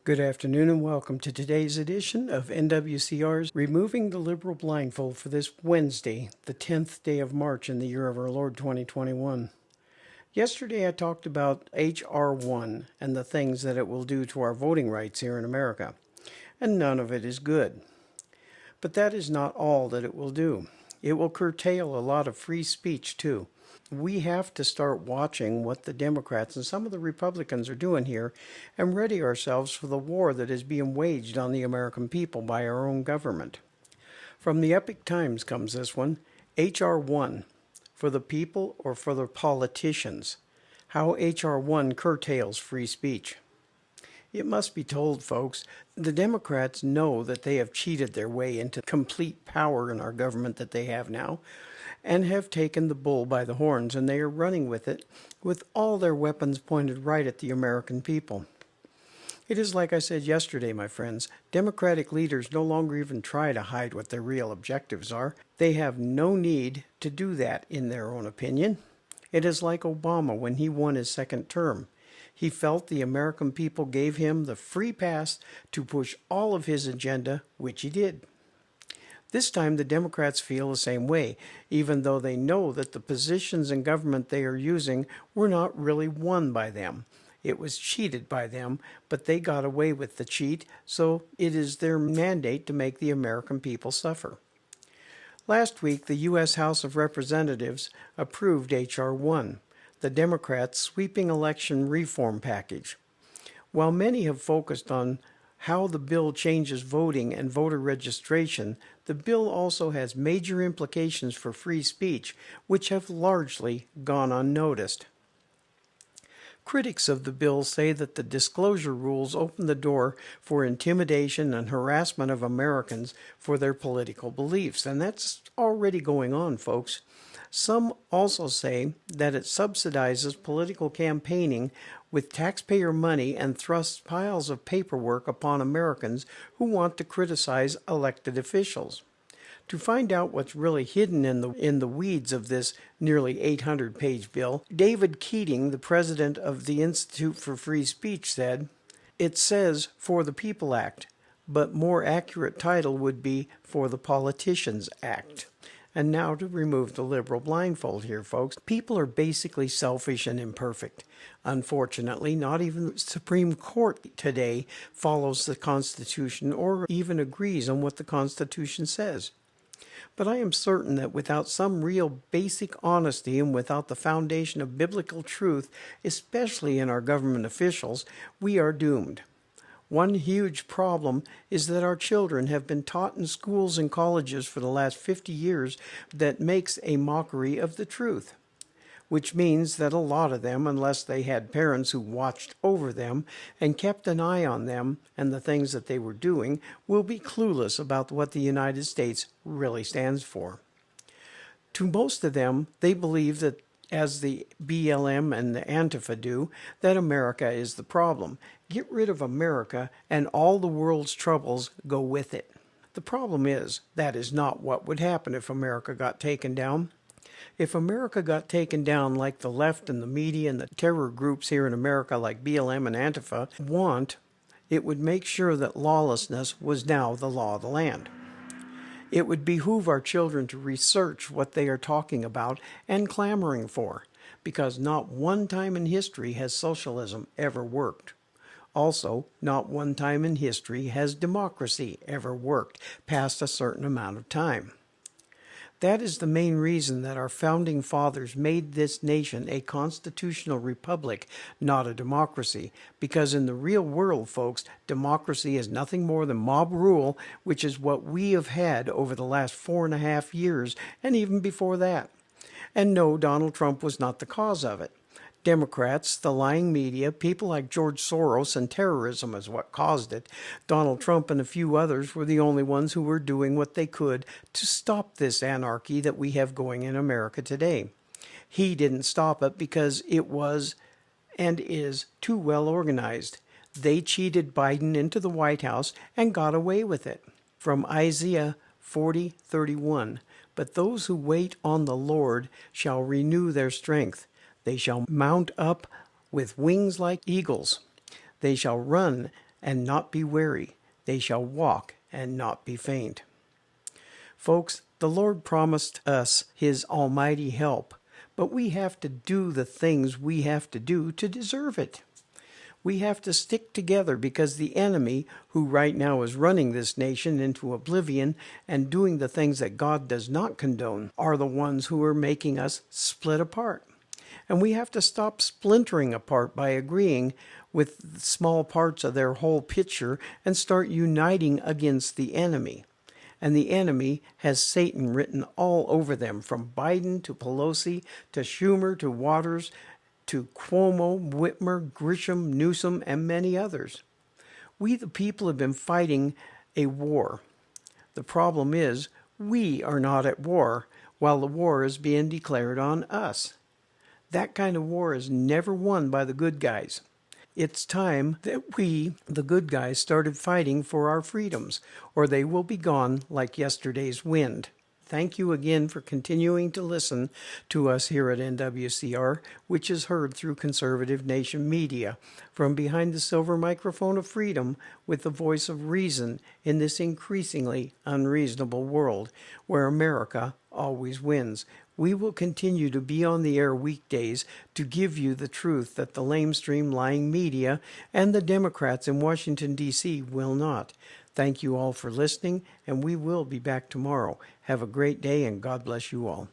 Good afternoon and welcome to today's edition of NWCR's Removing the Liberal Blindfold for this Wednesday, the 10th day of March in the year of our Lord 2021. Yesterday I talked about H.R. 1 and the things that it will do to our voting rights here in America, and none of it is good. But that is not all that it will do. It will curtail a lot of free speech too. We have to start watching what the Democrats and some of the Republicans are doing here and ready ourselves for the war that is being waged on the American people by our own government. From the Epic Times comes this one, H.R. 1, for the people or for the politicians, how H.R. 1 curtails free speech. It must be told, folks, the Democrats know that they have cheated their way into complete power in our government that they have now, and have taken the bull by the horns, and they are running with it with all their weapons pointed right at the American people. It is like I said yesterday, my friends, Democratic leaders no longer even try to hide what their real objectives are. They have no need to do that in their own opinion. It is like Obama when he won his second term. He felt the American people gave him the free pass to push all of his agenda, which he did. This time the Democrats feel the same way, even though they know that the positions in government they are using were not really won by them. It was cheated by them, but they got away with the cheat, so it is their mandate to make the American people suffer. Last week, the U.S. House of Representatives approved H.R. 1, the Democrats' sweeping election reform package. While many have focused on how the bill changes voting and voter registration, the bill also has major implications for free speech, which have largely gone unnoticed. Critics of the bill say that the disclosure rules open the door for intimidation and harassment of Americans for their political beliefs, and that's already going on, folks. Some also say that it subsidizes political campaigning with taxpayer money and thrusts piles of paperwork upon Americans who want to criticize elected officials. To find out what's really hidden in the weeds of this nearly 800-page bill, David Keating, the president of the Institute for Free Speech, said, "It says For the People Act, but more accurate title would be For the Politicians Act." And now to remove the liberal blindfold here, folks. People are basically selfish and imperfect. Unfortunately, not even the Supreme Court today follows the Constitution or even agrees on what the Constitution says. But I am certain that without some real basic honesty and without the foundation of biblical truth, especially in our government officials, we are doomed. One huge problem is that our children have been taught in schools and colleges for the last 50 years that makes a mockery of the truth, which means that a lot of them, unless they had parents who watched over them and kept an eye on them and the things that they were doing, will be clueless about what the United States really stands for. To most of them, they believe that, as the BLM and the Antifa do, that America is the problem. Get rid of America and all the world's troubles go with it. The problem is, that is not what would happen if America got taken down. If America got taken down like the left and the media and the terror groups here in America like BLM and Antifa want, it would make sure that lawlessness was now the law of the land. It would behoove our children to research what they are talking about and clamoring for, because not one time in history has socialism ever worked. Also, not one time in history has democracy ever worked past a certain amount of time. That is the main reason that our founding fathers made this nation a constitutional republic, not a democracy, because in the real world, folks, democracy is nothing more than mob rule, which is what we have had over the last 4.5 years, and even before that. And no, Donald Trump was not the cause of it. Democrats, the lying media, people like George Soros, and terrorism is what caused it. Donald Trump and a few others were the only ones who were doing what they could to stop this anarchy that we have going in America today. He didn't stop it because it was and is too well organized. They cheated Biden into the White House and got away with it. From Isaiah 40:31, "But those who wait on the Lord shall renew their strength. They shall mount up with wings like eagles. They shall run and not be weary. They shall walk and not be faint. Folks, the Lord promised us His almighty help, but we have to do the things we have to do to deserve it. We have to stick together because the enemy, who right now is running this nation into oblivion and doing the things that God does not condone, are the ones who are making us split apart. And we have to stop splintering apart by agreeing with small parts of their whole picture and start uniting against the enemy. And the enemy has Satan written all over them, from Biden to Pelosi to Schumer to Waters to Cuomo, Whitmer, Grisham, Newsom, and many others. We, the people, have been fighting a war. The problem is, we are not at war while the war is being declared on us. That kind of war is never won by the good guys. It's time that we, the good guys, started fighting for our freedoms, or they will be gone like yesterday's wind. Thank you again for continuing to listen to us here at NWCR, which is heard through Conservative Nation Media, from behind the silver microphone of freedom, with the voice of reason in this increasingly unreasonable world where America always wins. We will continue to be on the air weekdays to give you the truth that the lamestream lying media and the Democrats in Washington, D.C. will not. Thank you all for listening, and we will be back tomorrow. Have a great day, and God bless you all.